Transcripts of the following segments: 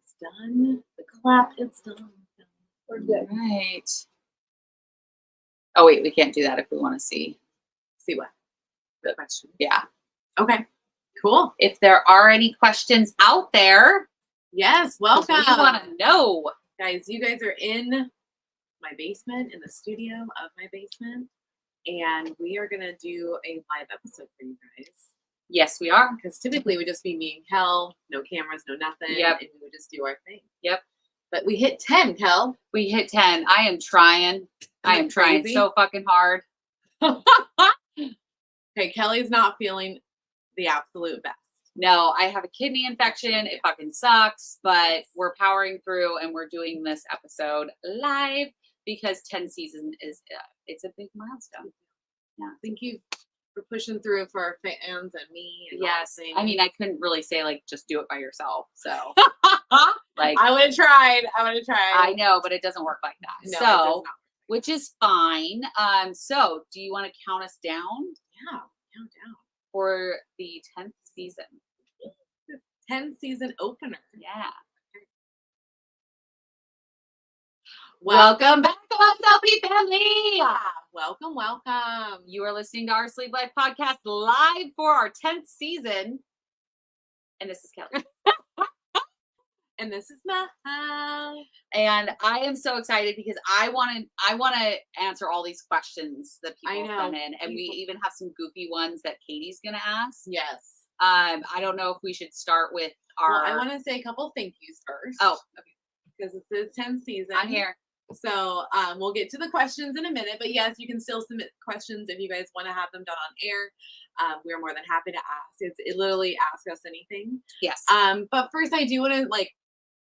is done. The clap is done. We're good. Right. Oh, wait, we can't do that if we want to see. See what? The question. Yeah. Okay. Cool. If there are any questions out there, yes, welcome. We want to know. Guys, you guys are in my basement, in the studio of my basement, and we are going to do a live episode for you guys. Yes, we are. Because typically we just be me and Kel, no cameras, no nothing, Yep. and we would just do our thing. Yep. But we hit 10, Kel. We hit 10. I am trying. I am trying so fucking hard. Okay, Kelly's not feeling the absolute best. No, I have a kidney infection. It fucking sucks, but we're powering through and we're doing this episode live because 10 season is, it's a big milestone. Yeah. Thank you for pushing through for our fans and me. And yes. I mean, I couldn't really say like, just do it by yourself. So like, I would have tried. I know, but it doesn't work like that. No, so, which is fine. So do you want to count us down? Yeah. Count down. For the 10th season. 10th season opener. Yeah. Welcome back to OSLP family. Welcome, welcome. You are listening to our Sleep Life podcast live for our 10th season. And this is Kelly. And this is Matt. And I am so excited because I want to answer all these questions that people send in. And we even have some goofy ones that Katie's going to ask. Yes. I don't know if we should start with our... Well, I want to say a couple thank yous first. Oh, okay. Because it's the 10th season. I'm here. So we'll get to the questions in a minute. But yes, you can still submit questions if you guys want to have them done on air. We're more than happy to ask. It literally ask us anything. Yes. But first, I do want to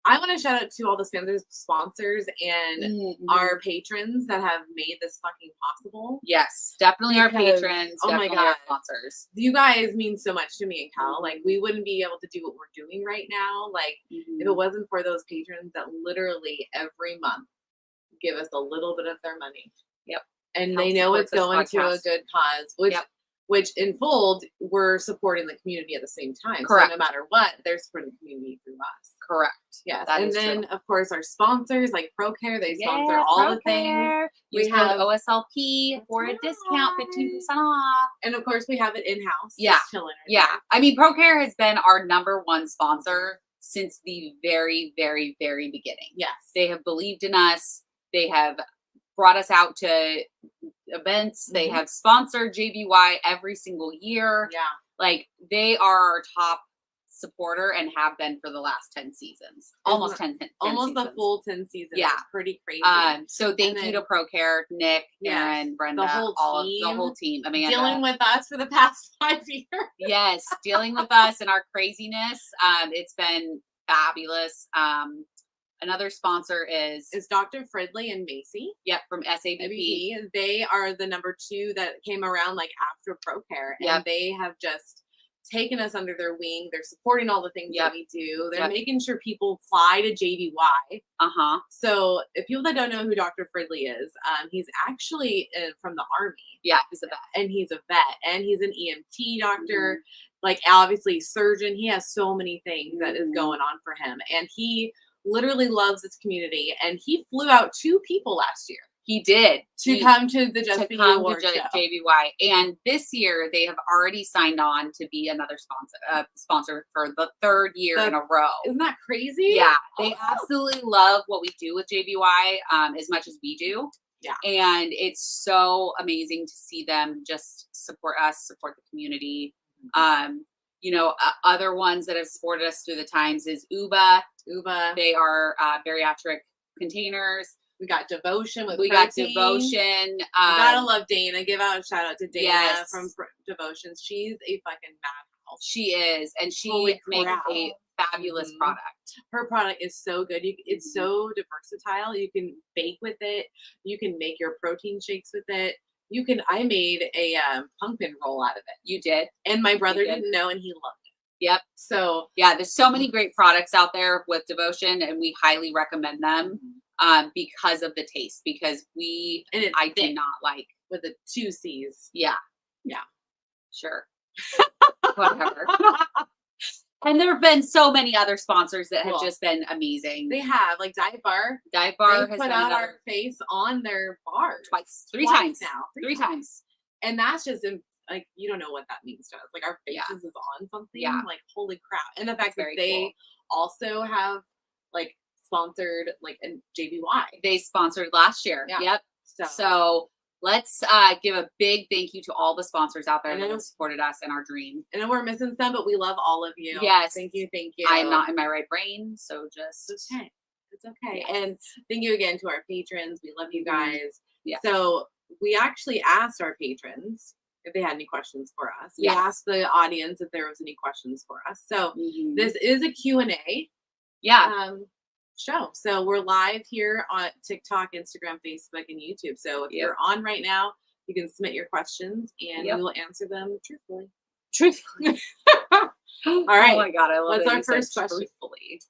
I want to shout out to all the sponsors and our patrons that have made this fucking possible. Yes, definitely our patrons. Oh my God. Our sponsors. You guys mean so much to me and Cal. Like, we wouldn't be able to do what we're doing right now. Like, if it wasn't for those patrons that literally every month give us a little bit of their money. Yep. And they know it's going to a good cause, which in full, we're supporting the community at the same time. Correct. So no matter what, they're supporting the community through us. Correct. Yes. And then, of course, our sponsors like ProCare, they sponsor all the things. We have OSLP for a discount, 15% off. And of course, we have it in-house. Yeah. Chilling Yeah. I mean, ProCare has been our #1 sponsor since the very, very, very beginning. Yes. They have believed in us. They have brought us out to events. They have sponsored JBY every single year. Yeah. Like, they are our top supporter and have been for the last 10 seasons. Almost 10 almost seasons. the full 10 seasons. Yeah. It's pretty crazy. So thank you to ProCare, Nick, Aaron, Brenda, the whole team. Amanda. Dealing with us for the past 5 years. Yes, dealing with us and our craziness. It's been fabulous. Another sponsor is Dr. Fridley and Macy. Yep, from SABP. They are the #2 that came around like after ProCare. And they have just taken us under their wing. They're supporting all the things that we do. They're making sure people fly to JBY. So if people that don't know who Dr. Fridley is, he's actually from the Army. Yeah, he's a vet. And he's a vet. And he's an EMT doctor. Like, obviously, surgeon. He has so many things that is going on for him. And he literally loves this community. And he flew out 2 people last year. He did. To come to the Just Be You Award show. JBY. And this year, they have already signed on to be another sponsor for the 3rd year in a row. Isn't that crazy? Yeah. They absolutely love what we do with JBY as much as we do. Yeah. And it's so amazing to see them just support us, support the community. You know, other ones that have supported us through the times is Uba. They are bariatric containers. We got Devotion with We got Devotion. You gotta love Dana. Give out a shout out to Dana from Devotion. She's a fucking madhouse. She is. And she makes a fabulous product. Her product is so good. It's so versatile. You can bake with it. You can make your protein shakes with it. I made a pumpkin roll out of it. You did. And my brother didn't know, and he loved it. Yep. So yeah, there's so many great products out there with Devotion, and we highly recommend them because of the taste. Because I do not like with the 2 C's. Yeah. Yeah. Sure. Whatever. And there have been so many other sponsors that have just been amazing. They have, like Dive Bar. Dive Bar has put out our face on their bar three times now. Three times. And that's just like, you don't know what that means to us. Like our faces is on something. Yeah. Like, holy crap. And the fact that they also have like sponsored like a JBY. They sponsored last year. Yeah. Yep. So let's give a big thank you to all the sponsors out there that have supported us in our dream. I know we're missing some, but we love all of you. Yes. Thank you. Thank you. I'm not in my right brain, so just. It's okay. It's okay. Yes. And thank you again to our patrons. We love you guys. Yeah. So we actually asked our patrons if they had any questions for us. We asked the audience if there was any questions for us. So this is a Q&A. Yeah. Show. So we're live here on TikTok, Instagram, Facebook, and YouTube. So if you're on right now, you can submit your questions and we will answer them truthfully. All right. Oh my God, I love it. What's our first question? Truthfully.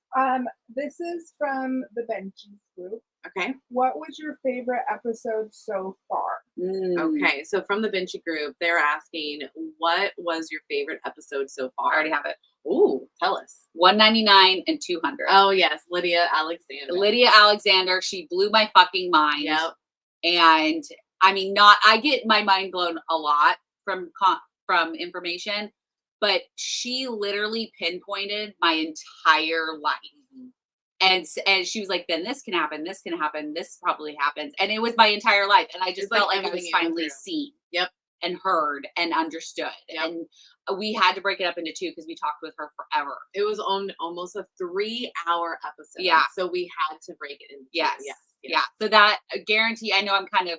This is from the Benchies group. Okay. What was your favorite episode so far? Okay, so from the Benchy group, they're asking, what was your favorite episode so far? I already have it. Ooh, tell us. 199 and 200. Oh, yes. Lydia Alexander. She blew my fucking mind. Yep. And I mean, I get my mind blown a lot from information, but she literally pinpointed my entire life. And she was like, then this can happen, this probably happens. And it was my entire life. And I just felt like I was finally seen. Yep. And heard and understood. Yep. And we had to break it up into two because we talked with her forever. It was on almost a 3-hour episode. Yeah. So we had to break it into two. Yes. Yeah. So that guarantee, I know I'm kind of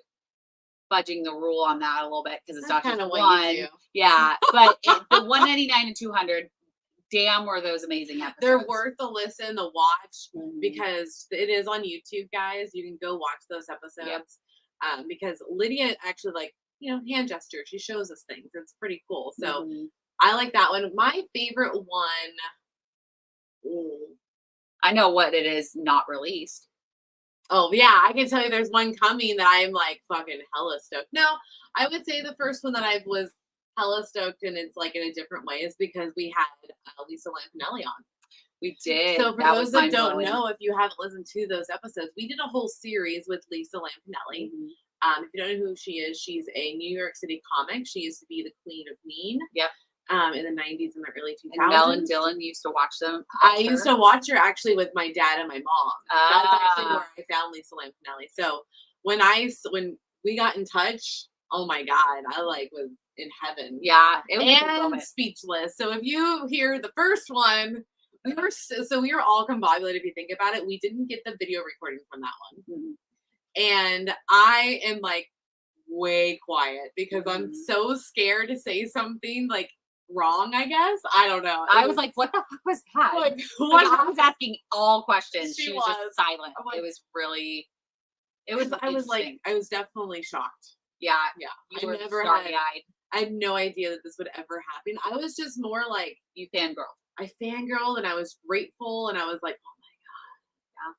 fudging the rule on that a little bit because it's not just one. Yeah. But the 199 and 200, damn, were those amazing episodes. They're worth the listen, the watch, because it is on YouTube, guys. You can go watch those episodes. Yep. Because Lydia actually hand gesture. She shows us things. It's pretty cool. So I like that one. My favorite one. I know what it is not released. Oh yeah, I can tell you there's one coming that I'm like fucking hella stoked. No, I would say the first one that I was hella stoked, and it's like in a different way, is because we had Lisa Lampanelli on. We did. So for those that don't know, if you haven't listened to those episodes, we did a whole series with Lisa Lampanelli. If you don't know who she is, she's a New York City comic. She used to be the queen of mean. Yep. In the 90s and the early 2000s. And Mel and Dylan used to watch them. I used to watch her actually with my dad and my mom. That's actually where I found Lisa Lampanelli. So when we got in touch, oh my God, I was in heaven. Yeah. It was and speechless. So if you hear the first one, we were all combobulated if you think about it. We didn't get the video recording from that one. And I am way quiet because I'm so scared to say something wrong, I guess. I don't know. I was like, what the fuck was that? I was asking all questions. She was just silent. It was really, I was definitely shocked. Yeah. I had no idea that this would ever happen. I was just more like, you fangirl. I fangirled and I was grateful and I was like, oh my God. Yeah.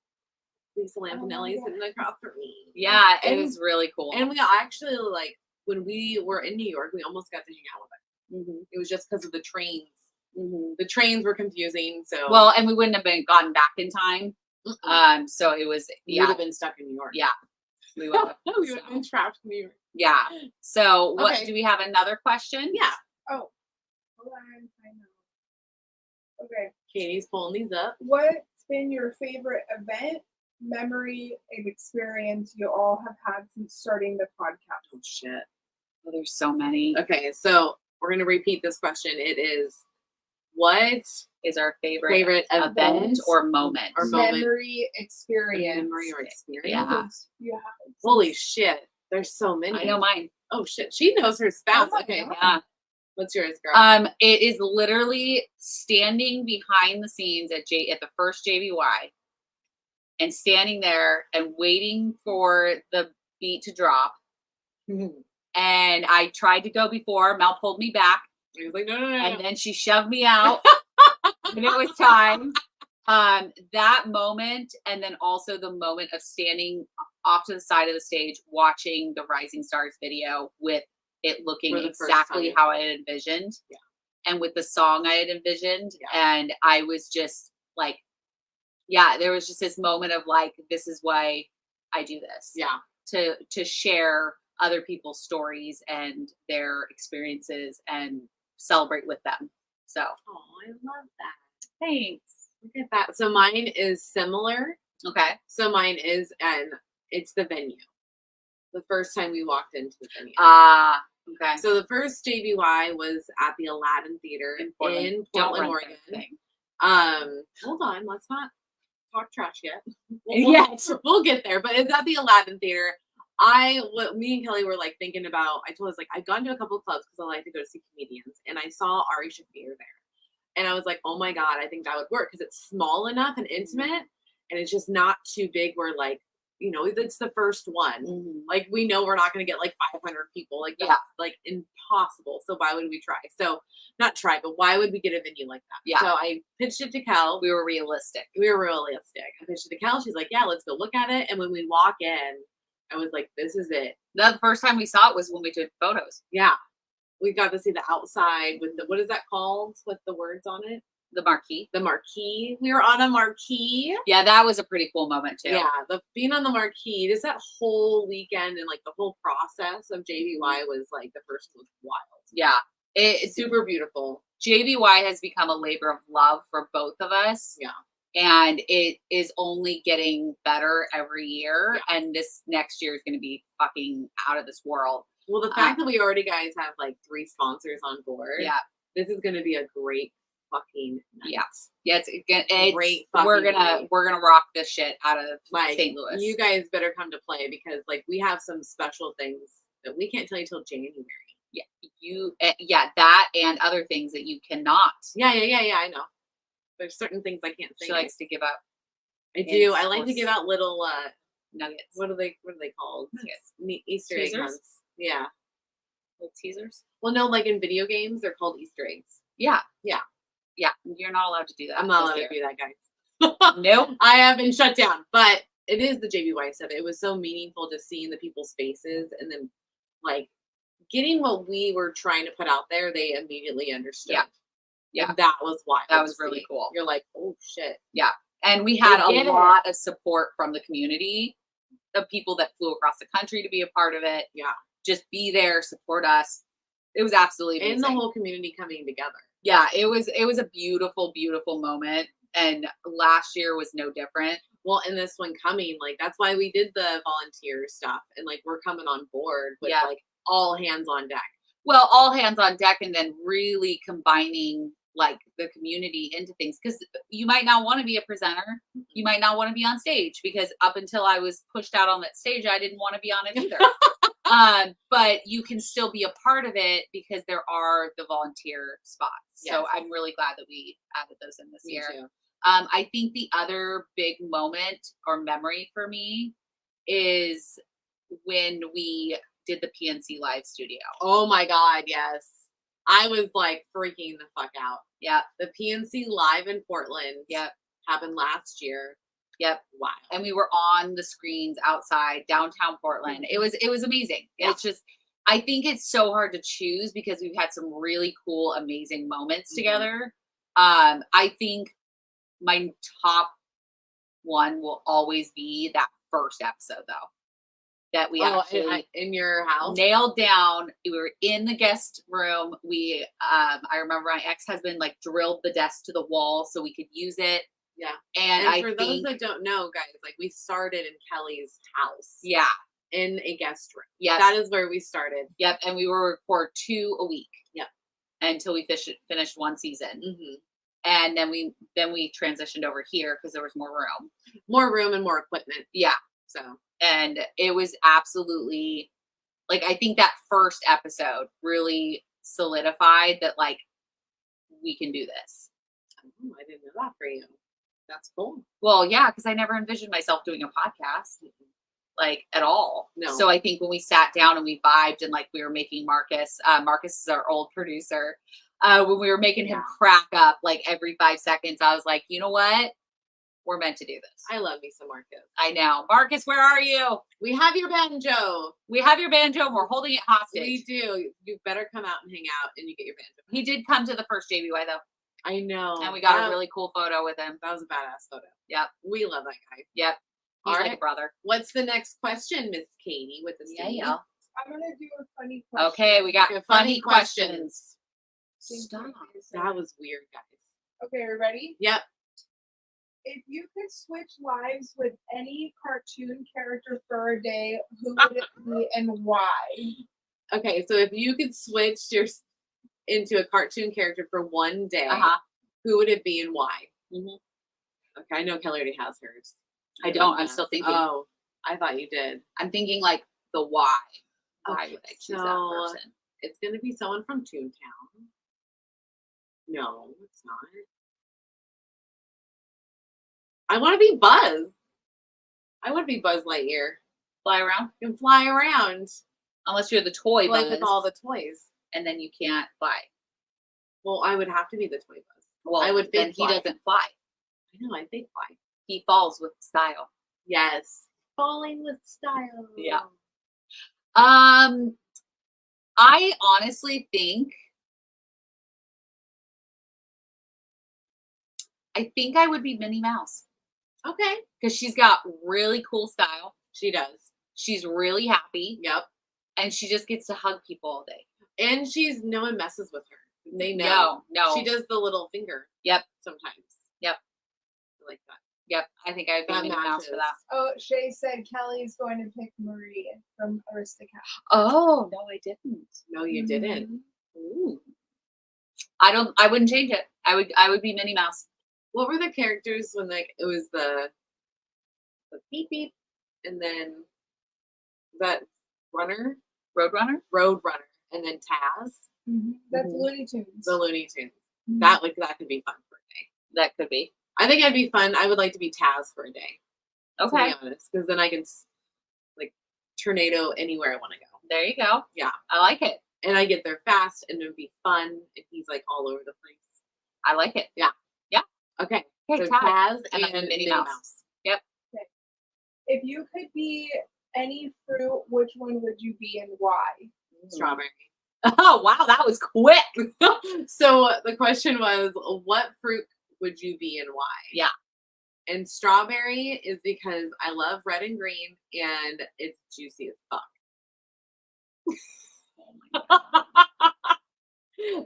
Lisa Lampanelli sitting across from me. Yeah, it was really cool. And we actually, when we were in New York, we almost got to hang out with her. It was just because of the trains. The trains were confusing. So well, and we wouldn't have gotten back in time. So it was. We would have been stuck in New York. Yeah, we would have. We would have been trapped in New York. Yeah. So what do we have? Another question? Yeah. Oh, hold on. I know. Okay. Katie's pulling these up. What's been your favorite event, memory, and experience you all have had since starting the podcast? Oh shit. Oh, there's so many. Okay, so we're going to repeat this question. It is, what is our favorite event or moment? Memory, experience. Memory or experience? Yeah. Holy shit. There's so many. I know mine. Oh shit. She knows her spouse. Okay. Yeah. What's yours, girl? It is literally standing behind the scenes at the first JVY and standing there and waiting for the beat to drop. And I tried to go before. Mel pulled me back. He was like, no. And then she shoved me out. And it was time. That moment, and then also the moment of standing off to the side of the stage, watching the Rising Stars video with it looking exactly how I had envisioned. Yeah. and with the song I had envisioned. And I was just like, there was just this moment of like, this is why I do this. Yeah. To share other people's stories and their experiences and celebrate with them. So. Oh, I love that. Thanks. Look at that. So mine is similar. Okay. So mine is, and it's the venue. The first time we walked into the venue. Okay. So the first JBY was at the Aladdin Theater in Portland, Oregon. Hold on, let's not talk trash yet. We'll get there, but it's at the Aladdin Theater. Me and Kelly were like thinking about, I told us like, I've gone to a couple of clubs because I like to go to see comedians, and I saw Ari Shaffir there. And I was like, oh my God, I think that would work because it's small enough and intimate, and it's just not too big where like, you know, it's the first one. Like, we know we're not going to get like 500 people. Like, that's like impossible. So why would we try? So not try, but why would we get a venue like that? Yeah. So I pitched it to Kel. We were realistic. I pitched it to Kel. She's like, yeah, let's go look at it. And when we walk in, I was like, this is it. The first time we saw it was when we took photos. Yeah. We got to see the outside with the, what is that called? With the words on it? The marquee. The marquee. We were on a marquee. Yeah, that was a pretty cool moment too. Yeah, being on the marquee, just that whole weekend and like the whole process of JVY was like the first was wild. Yeah. It's super beautiful. JVY has become a labor of love for both of us. Yeah. And it is only getting better every year. Yeah. And this next year is going to be fucking out of this world. Well, the fact that we already guys have like 3 sponsors on board. Yeah. This is going to be a great fucking night. Yeah, it's great. We're gonna rock this shit out of like St. Louis. You guys better come to play because like we have some special things that we can't tell you till January. Yeah, that and other things that you cannot. Yeah. I know. There's certain things I can't say. She likes to give out. I do. I like to give out little nuggets. What are they called? Nuggets. Easter egg hunts. Yeah. Little teasers. Well, no, like in video games, they're called Easter eggs. Yeah. Yeah, you're not allowed to do that. I'm not allowed to do that, guys. Nope. I have been shut down, but it is the JBY stuff. It was so meaningful just seeing the people's faces and then like getting what we were trying to put out there. They immediately understood. Yeah. And that was wild. That was really cool. You're like, oh shit. Yeah. And we had a lot of support from the community, the people that flew across the country to be a part of it. Yeah. Just be there, support us. It was absolutely amazing. And the whole community coming together. Yeah, it was a beautiful, beautiful moment. And last year was no different. Well, and this one coming, like that's why we did the volunteer stuff and like we're coming on board with like all hands on deck. Well, all hands on deck and then really combining like the community into things because you might not want to be a presenter. You might not want to be on stage because up until I was pushed out on that stage, I didn't want to be on it either. But you can still be a part of it because there are the volunteer spots. Yes. So I'm really glad that we added those in this year. Too. I think the other big moment or memory for me is when we did the PNC live studio. Oh my God, yes. I was like freaking the fuck out. Yeah. The PNC live in Portland. Yep. Happened last year. Yep. Wow. And we were on the screens outside downtown Portland. It was amazing. Yeah. It's just, I think it's so hard to choose because we've had some really cool, amazing moments together. I think my top one will always be that first episode though. That we actually in your house nailed down. We were in the guest room. We, I remember my ex-husband like drilled the desk to the wall so we could use it. Yeah. And for those that don't know, guys, like we started in Kellie's house. Yeah. In a guest room. Yeah. That is where we started. Yep. And we were record 2 a week. Yep. Until we finished 1 season. Mm-hmm. And then we transitioned over here because there was more room. More room and more equipment. Yeah. So. And it was absolutely like, I think that first episode really solidified that like, we can do this. Oh, I didn't know that for you. That's cool. Well, yeah, because I never envisioned myself doing a podcast like at all. No. So I think when we sat down and we vibed and like we were making Marcus is our old producer. When we were making him crack up like every 5 seconds, I was like, you know what? We're meant to do this. I love me some Marcus. I know. Marcus, where are you? We have your banjo. We have your banjo and we're holding it hostage. We do. You better come out and hang out and you get your banjo. He did come to the first JBY though. I know. And we got a really cool photo with him. That was a badass photo. Yep. We love that guy. Yep. He's All like right. a brother. What's the next question, Miss Katie, with the Yeah. I'm gonna do a funny question. Okay, we got Okay, funny questions. Stop. That was weird, guys. Okay, are you ready? Yep. If you could switch lives with any cartoon character for a day, who would it be and why? Okay, so if you could switch into a cartoon character for one day, who would it be and why? Okay, I know Kelly already has hers. I don't. I'm still thinking. Oh, I thought you did. I'm thinking like the why. Why Okay, would I choose that person? It's going to be someone from Toontown. No, it's not. I want to be Buzz. I want to be Buzz Lightyear. Fly around? You can fly around. Unless you're the toy Like Buzz. with all the toys. And then you can't fly. Well, I would have to be the toy Buzz. Well, I would then he fly. doesn't fly. I know, I think fly. He falls with style. Yes. Falling with style. Yeah. I honestly think I would be Minnie Mouse. Okay. Because she's got really cool style. She does. She's really happy. Yep. And she just gets to hug people all day. And no one messes with her. They know. No. She does the little finger. Yep. Sometimes. Yep. I like that. Yep. I think I would be That Minnie Mouse for that. Oh, Shay said Kelly's going to pick Marie from Aristocrat. Oh, no, I didn't. No, you didn't. Ooh. I wouldn't change it. I would be Minnie Mouse. What were the characters when it was the beep beep and then that Roadrunner, and then Taz. That's Looney Tunes. The Looney Tunes. That could be fun for a day. That could be. I think it'd be fun. I would like to be Taz for a day. Okay. To be honest, because then I can tornado anywhere I want to go. There you go. Yeah, I like it. and I get there fast, and it'd be fun. And he's all over the place. I like it. Yeah. Yeah. Okay. Okay, So Taz Taz and and Minnie Minnie Mouse. Mouse. Yep. Okay. If you could be any fruit, which one would you be and why? Strawberry. Oh, wow. That was quick. So the question was, what fruit would you be and why? Yeah. And strawberry is because I love red and green, and it's juicy as fuck. Oh my God.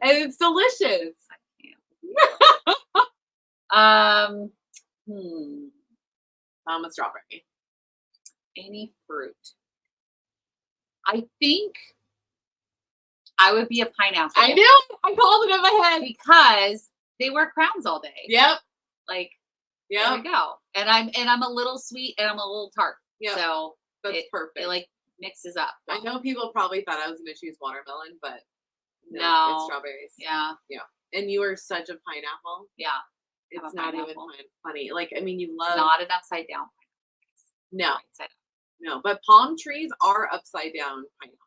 And it's delicious. I'm a strawberry. Any fruit. I think I would be a pineapple. I knew. I called it in my head. Because they wear crowns all day. Yep. Like, Yep. there we go. And I'm a little sweet and I'm a little tart. Yep. So That's it perfect. mixes up. I know people probably thought I was going to choose watermelon, but No. it's strawberries. Yeah. And you are such a pineapple. Yeah. I'm It's a not even pineapple. funny. You love Not an upside down. no, Right side up. no. But palm trees are upside down pineapples.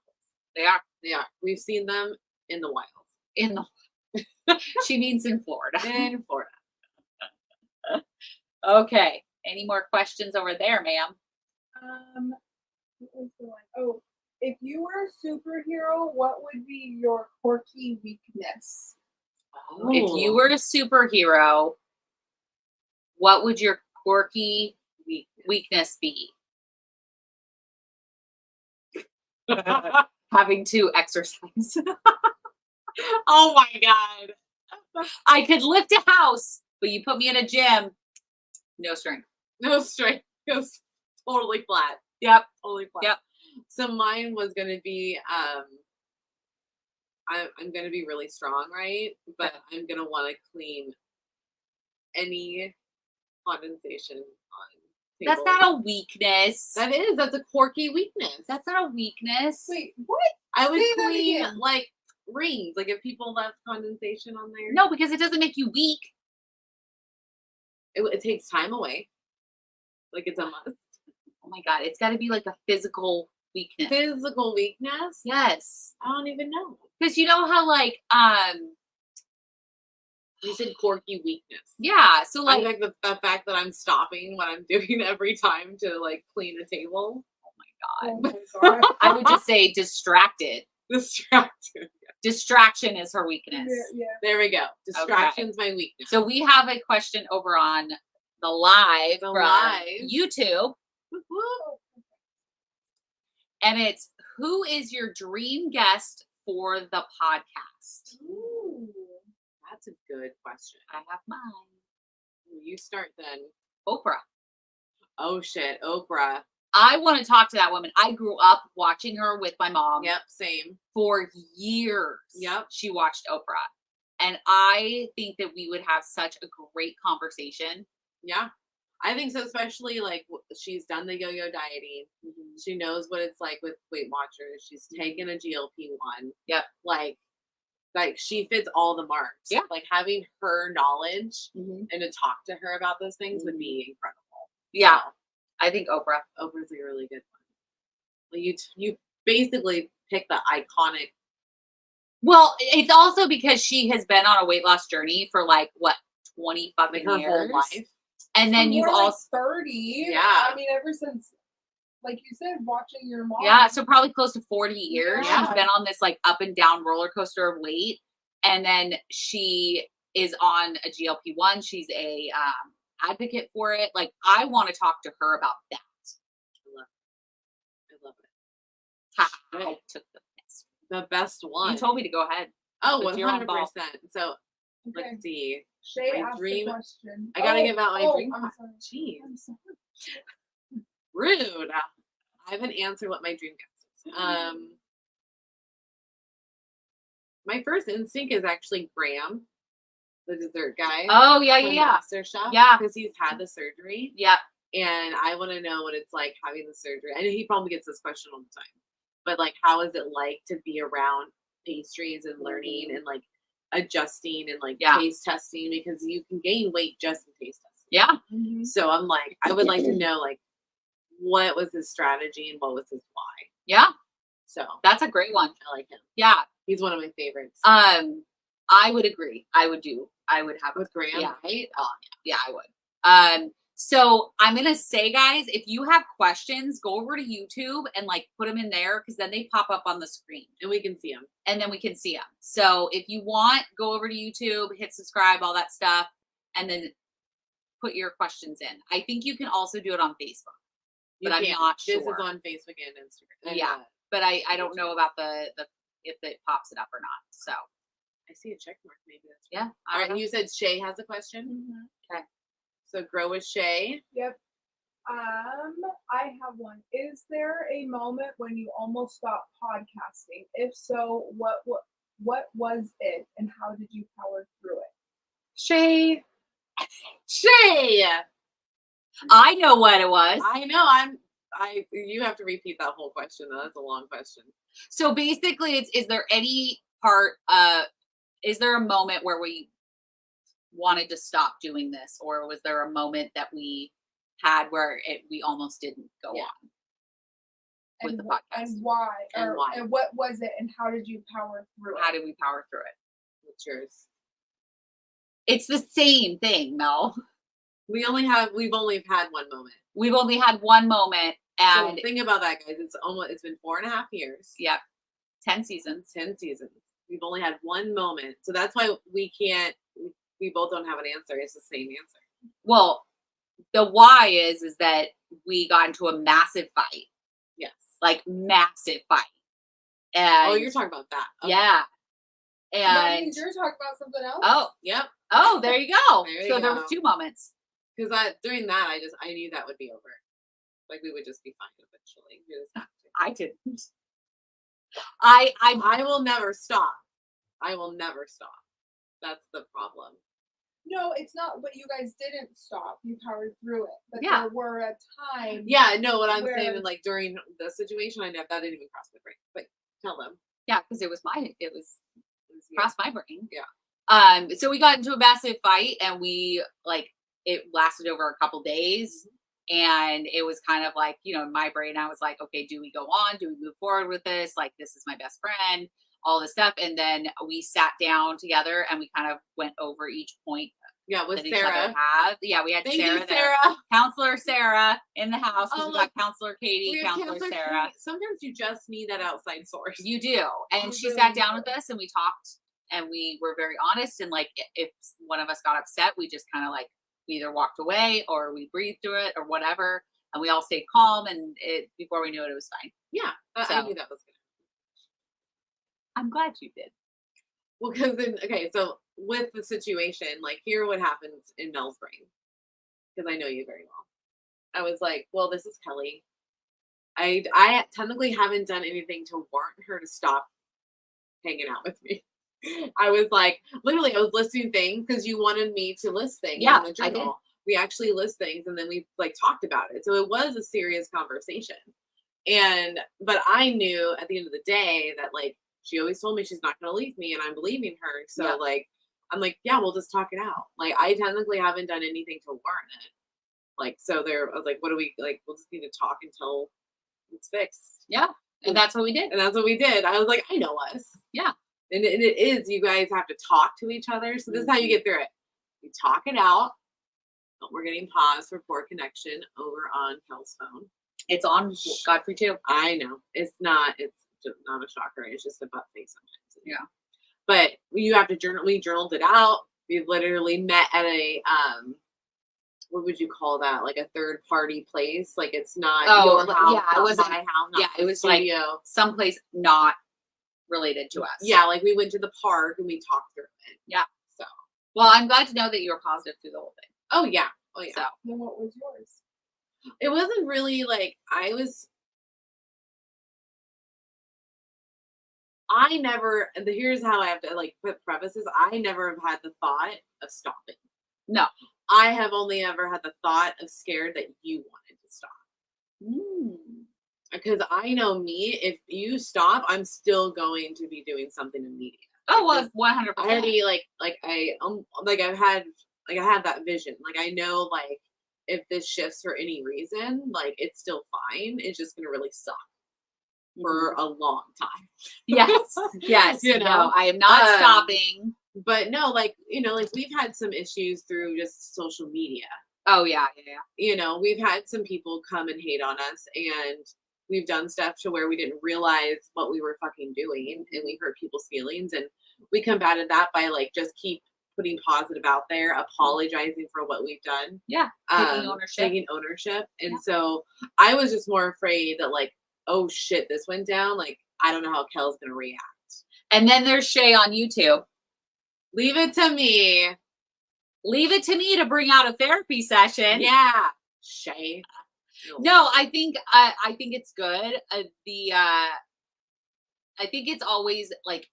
They are They are. We've seen them in the wild. in the. She means in Florida. In Florida. Okay. Any more questions over there, ma'am? What was the one? Oh, if you were a superhero, what would be your quirky weakness? Oh. If you were a superhero, what would your quirky weakness be? Having to exercise. Oh my god. I could lift a house, but you put me in a gym, no strength. No strength. Goes totally flat. Yep. Totally flat. Yep. So mine was gonna be I'm gonna be really strong, right? But I'm gonna want to clean any condensation on That's tables. not a weakness. That is. That's a quirky weakness. That's not a weakness. Wait, what? I would Say that clean again. rings, if people left condensation on there. No, because it doesn't make you weak. It takes time away. It's a must. Oh my God. It's got to be like a physical weakness. Physical weakness? Yes. I don't even know. Because you know how You said quirky weakness. Yeah. So like I think the fact that I'm stopping what I'm doing every time to like clean a table. Oh my God. I would just say distracted. Distracted. Distraction is her weakness. Yeah. There we go. Distraction's my weakness. So we have a question over on the live from YouTube. And it's, who is your dream guest for the podcast? Ooh, that's a good question. I have mine. You start then. Oprah. Oh shit, Oprah. I want to talk to that woman. I grew up watching her with my mom. Yep, same. For years. Yep. She watched Oprah. And I think that we would have such a great conversation. Yeah. I think so, especially like she's done the yo-yo dieting. Mm-hmm. She knows what it's like with Weight Watchers. She's taken a GLP-1. Yep. Like she fits all the marks. Yeah. Like having her knowledge and to talk to her about those things would be incredible. Yeah. So, I think Oprah. Oprah's a really good one. Well, you basically pick the iconic. Well, it's also because she has been on a weight loss journey for like what 20 fucking her years. Whole life. And then you've also 30. Yeah. I mean, ever since, like you said, watching your mom. Yeah, so probably close to 40 years. Yeah. She's been on this like up and down roller coaster of weight. And then she is on a GLP-1. She's a advocate for it. Like, I want to talk to her about that. I love it. I took the best one. You told me to go ahead. Oh, 100%. So Okay. let's see. Shay my asked dream. a question. I gotta give out my dream. I'm sorry. Jeez. I'm sorry. Rude. I haven't answered what my dream guest is. My first instinct is actually Graham, the dessert guy. Oh, yeah, from yeah. MasterChef. Yeah. Because he's had the surgery. Yeah. And I want to know what it's like having the surgery. And he probably gets this question all the time. But like, how is it like to be around pastries and learning and like adjusting and like taste testing? Because you can gain weight just in taste testing. Yeah. Mm-hmm. So I'm like, I would like to know like what was his strategy and what was his why. Yeah. So that's a great one. I like him. Yeah. He's one of my favorites. I would agree. I would have with Graham. Yeah. Right? Yeah, I would. So I'm going to say, guys, if you have questions, go over to YouTube and like put them in there because then they pop up on the screen and we can see them. And then we can see them. So if you want, go over to YouTube, hit subscribe, all that stuff, and then put your questions in. I think you can also do it on Facebook, but I'm not sure. This is on Facebook and Instagram. Yeah, but I don't know about the if it pops it up or not. So I see a check mark. Maybe that's yeah. All right. And you said Shay has a question. Mm-hmm. Okay. So grow with Shay. Yep. I have one. Is there a moment when you almost stopped podcasting? If so, what was it, and how did you power through it? Shay. I know what it was. I know. You have to repeat that whole question though. That's a long question. So basically, is there any is there a moment where we wanted to stop doing this, or was there a moment that we had where we almost didn't go on with the podcast? And why? And what was it, and how did you power through it? How did we power through it? What's yours? It's the same thing, Mel. We've only had one moment. We've only had one moment. And so think about that, guys. It's been 4.5 years. Yep. 10 seasons. 10 seasons. We've only had one moment. So that's why we both don't have an answer. It's the same answer. Well, the why is that we got into a massive fight. Yes. Like massive fight. And you're talking about that. Okay. Yeah. And that means you're talking about something else? Oh, yep. Oh, there you go. There were 2 moments. Because during that, I knew that would be over. Like we would just be fine eventually. We just have to. I didn't. I will never stop. I will never stop. That's the problem. No, it's not. But you guys didn't stop. You powered through it. But yeah. There were a time. Yeah, no. What I'm saying is like during the situation, that didn't even cross my brain. But tell them. Yeah, because it was crossed my brain. Yeah. So we got into a massive fight, and it lasted over a couple days. And it was kind of like, in my brain, I was like, okay, do we go on? Do we move forward with this? Like, this is my best friend. all this stuff. And then we sat down together and we kind of went over each point with that each Sarah. other had. Yeah, we had Thank Sarah you, there. Sarah. Counselor Sarah in the house. Oh, We got Counselor Katie, Counselor Sarah. Katie. Sometimes you just need that outside source. You do. And she sat down with us and we talked and we were very honest. And like, if one of us got upset, we just kind of like, we either walked away or we breathed through it or whatever. And we all stayed calm. And before we knew it, it was fine. Yeah. I knew that was good. I'm glad you did. Well, because then, okay, so with the situation, like, hear what happens in Mel's brain. Because I know you very well. I was like, well, this is Kellie. I technically haven't done anything to warrant her to stop hanging out with me. I was like, literally, I was listing things because you wanted me to list things in the journal. I did. We actually list things and then we like talked about it. So it was a serious conversation. But I knew at the end of the day that like, she always told me she's not going to leave me and I'm believing her. So like, I'm like, yeah, we'll just talk it out. Like, I technically haven't done anything to warrant it. Like, so I was like, what do we, like, we'll just need to talk until it's fixed. Yeah. And that's what we did. And that's what we did. I was like, I know us. Yeah. And it is, you guys have to talk to each other. So this is how you get through it. You talk it out. But we're getting paused for poor connection over on Kel's phone. It's on Godfrey too. I know. It's just not a shocker. It's just a butt face sometimes. Yeah. But you have to journal. We journaled it out. We literally met at a, what would you call that? Like a third party place. Like it's not your house. Yeah, it was my house. Yeah, it was studio. Like someplace not related to us. Yeah, like we went to the park and we talked through it. Yeah. So, well, I'm glad to know that you were positive through the whole thing. Oh yeah. Oh yeah. So, and what was yours? It wasn't really like here's how I have to like put prefaces. I never have had the thought of stopping. No. I have only ever had the thought of scared that you wanted to stop. Because I know me, if you stop, I'm still going to be doing something in media. Oh, well, 100%. I already I have that vision. Like I know like if this shifts for any reason, like it's still fine. It's just gonna really suck for a long time. Yes. Yes. You know, no, I am not stopping. But no, like, you know, like we've had some issues through just social media. Oh yeah. You know, we've had some people come and hate on us and we've done stuff to where we didn't realize what we were fucking doing and we hurt people's feelings and we combated that by like just keep putting positive out there, apologizing for what we've done. Yeah. Taking ownership. And so I was just more afraid that like, oh shit, this went down. Like, I don't know how Kel's going to react. And then there's Shay on YouTube. Leave it to me. Leave it to me to bring out a therapy session. Yeah. Shay. No, I think it's good. I think it's always like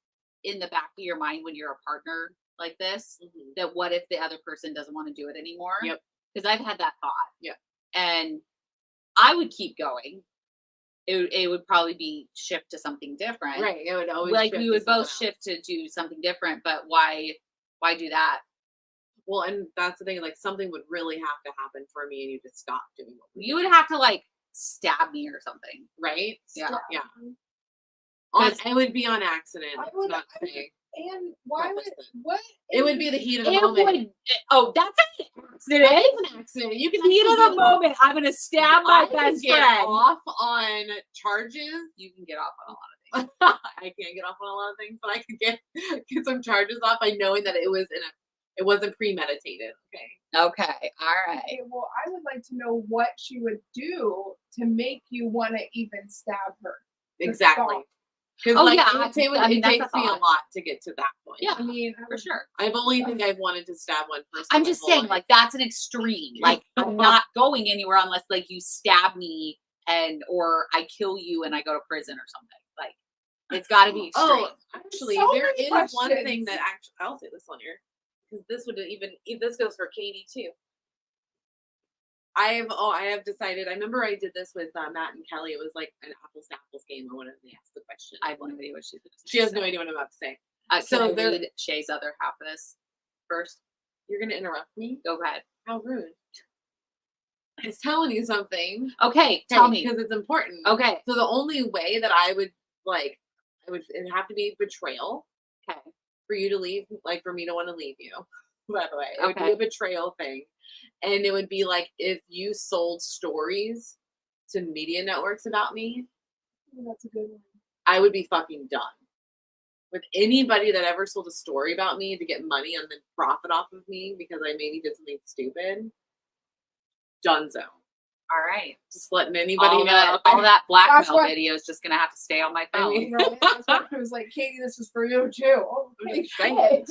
in the back of your mind when you're a partner like this, that what if the other person doesn't want to do it anymore? Yep. Because I've had that thought. Yep. And I would keep going. It would probably be shift to something different. Right. It would always like we would both shift to do something different, but why do that? Well, and that's the thing, like something would really have to happen for me and you to stop doing what you would have to like stab me or something. Right? Yeah. Yeah. It would be on accident. And why would it would be the heat of the moment. That's an accident. It's an accident. You can heat of the moment. I'm gonna stab my best friend. Off on charges. You can get off on a lot of things. I can't get off on a lot of things, but I could get some charges off by knowing that it wasn't premeditated. Okay. Okay. All right. Okay, well, I would like to know what she would do to make you want to even stab her. Exactly. Because it takes me a lot to get to that point. Yeah, I mean, for sure. I've wanted to stab one person. I'm just saying, like, that's an extreme. Like, I'm not going anywhere unless, like, you stab me or I kill you and I go to prison or something. Like, it's got to be extreme. Oh, actually, there is one thing that I'll say this on here because this goes for Katie too. I have decided. I remember I did this with Matt and Kellie. It was like an apples to apples game or whatever. They asked the question. I have no idea what she's going to say. She has no idea what I'm about to say. So there's Shay's other half of this first. You're going to interrupt me? Go ahead. How rude. I was telling you something. Okay, tell me. Because it's important. Okay. So the only way that I would like, It'd have to be betrayal Okay. for you to leave, like for me to want to leave you. By the way, it would Okay. be a betrayal thing, and it would be like if you sold stories to media networks about me, That's a good one. I would be fucking done. With anybody that ever sold a story about me to get money and then profit off of me because I maybe did something stupid, donezo. All right. Just letting anybody All know. that, all that blackmail That's what- video is just gonna have to stay on my I phone. mean, Right? That's why I was like, Katie, this is for you too. Okay, Just saying. shit.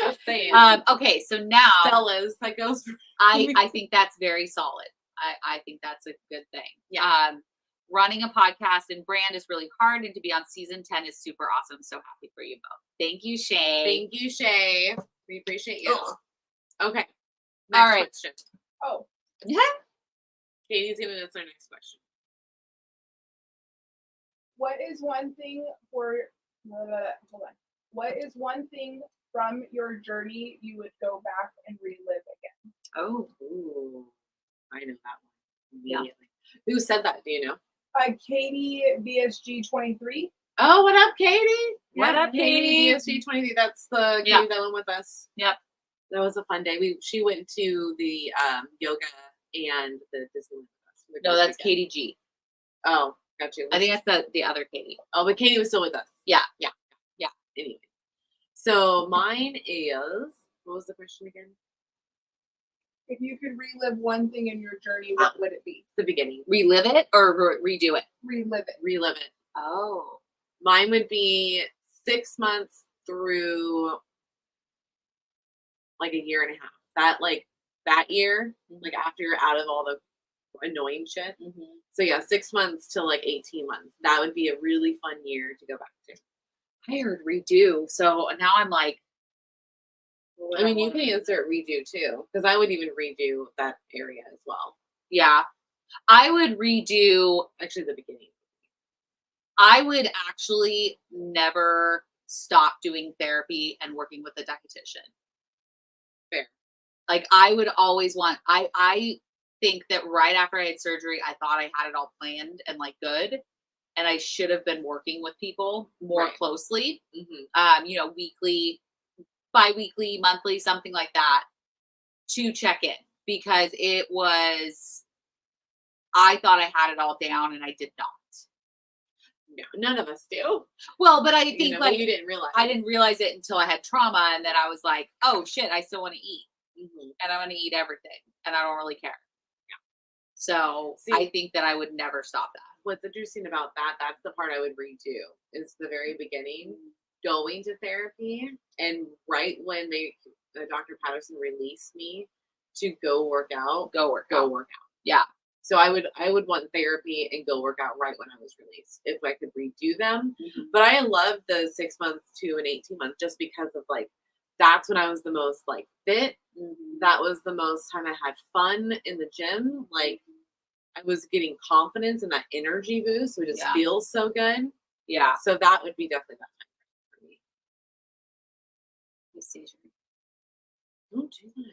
Just saying. Okay, so now Fellas, that goes for I think that's very solid. I think that's a good thing. Yeah. Running a podcast and brand is really hard, and to be on season 10 is super awesome. So happy for you both. Thank you, Shay. Thank you, Shay. We appreciate you. Okay. All right. Question. Oh, Yeah. Katie's gonna answer our next question. what is one thing hold on. What is one thing from your journey you would go back and relive again? Oh, Ooh, I know that one Yeah. immediately. Who said that? Do you know? Katie BSG23. Oh, what up, Katie? What up, Katie? DSG23. That's the Yeah. Katie that went with us. Yep. That was a fun day. She went to the yoga and the Disney with us. no, that's Katie G. Oh, got you. I think that's the other Katie. Oh, but Katie was still with us. Yeah. Anyway, so mine is, what was the question again? If you could relive one thing in your journey, what would it be? The beginning. Relive it or redo it? Relive it. Relive it. Oh. Mine would be 6 months through like a year and a half. That year, like after you're out of all the annoying shit. Mm-hmm. So yeah, 6 months to like 18 months. That would be a really fun year to go back to. I heard redo. So now I'm like, I mean, you can insert redo too, because I would even redo that area as well. yeah. I would redo. Actually, the beginning. I would actually never stop doing therapy and working with a dietitian. Fair. Like I would always want. I think that right after I had surgery, I thought I had it all planned and like good, and I should have been working with people more Right. closely. Mm-hmm. Weekly, bi-weekly, monthly, something like that, to check in, because it was, I thought I had it all down and I did not. No, none of us do. Well, but I think You know, like but you didn't realize. I didn't realize it until I had trauma, and then I was like, oh shit, I still want to eat, Mm-hmm. and I want to eat everything, and I don't really care. So See- I think that I would never stop that. What's interesting about that's the part I would redo. Is the very beginning, going to therapy, and right when Dr. Patterson released me to go work out. Go work out. Yeah. So I would want therapy and go work out right when I was released if I could redo them. Mm-hmm. But I love the 6 months to an 18 months just because of like that's when I was the most like fit. Mm-hmm. That was the most time I had fun in the gym. Like I was getting confidence and that energy boost, which just Yeah. feels so good. Yeah. So that would be definitely that time for me. Don't do that.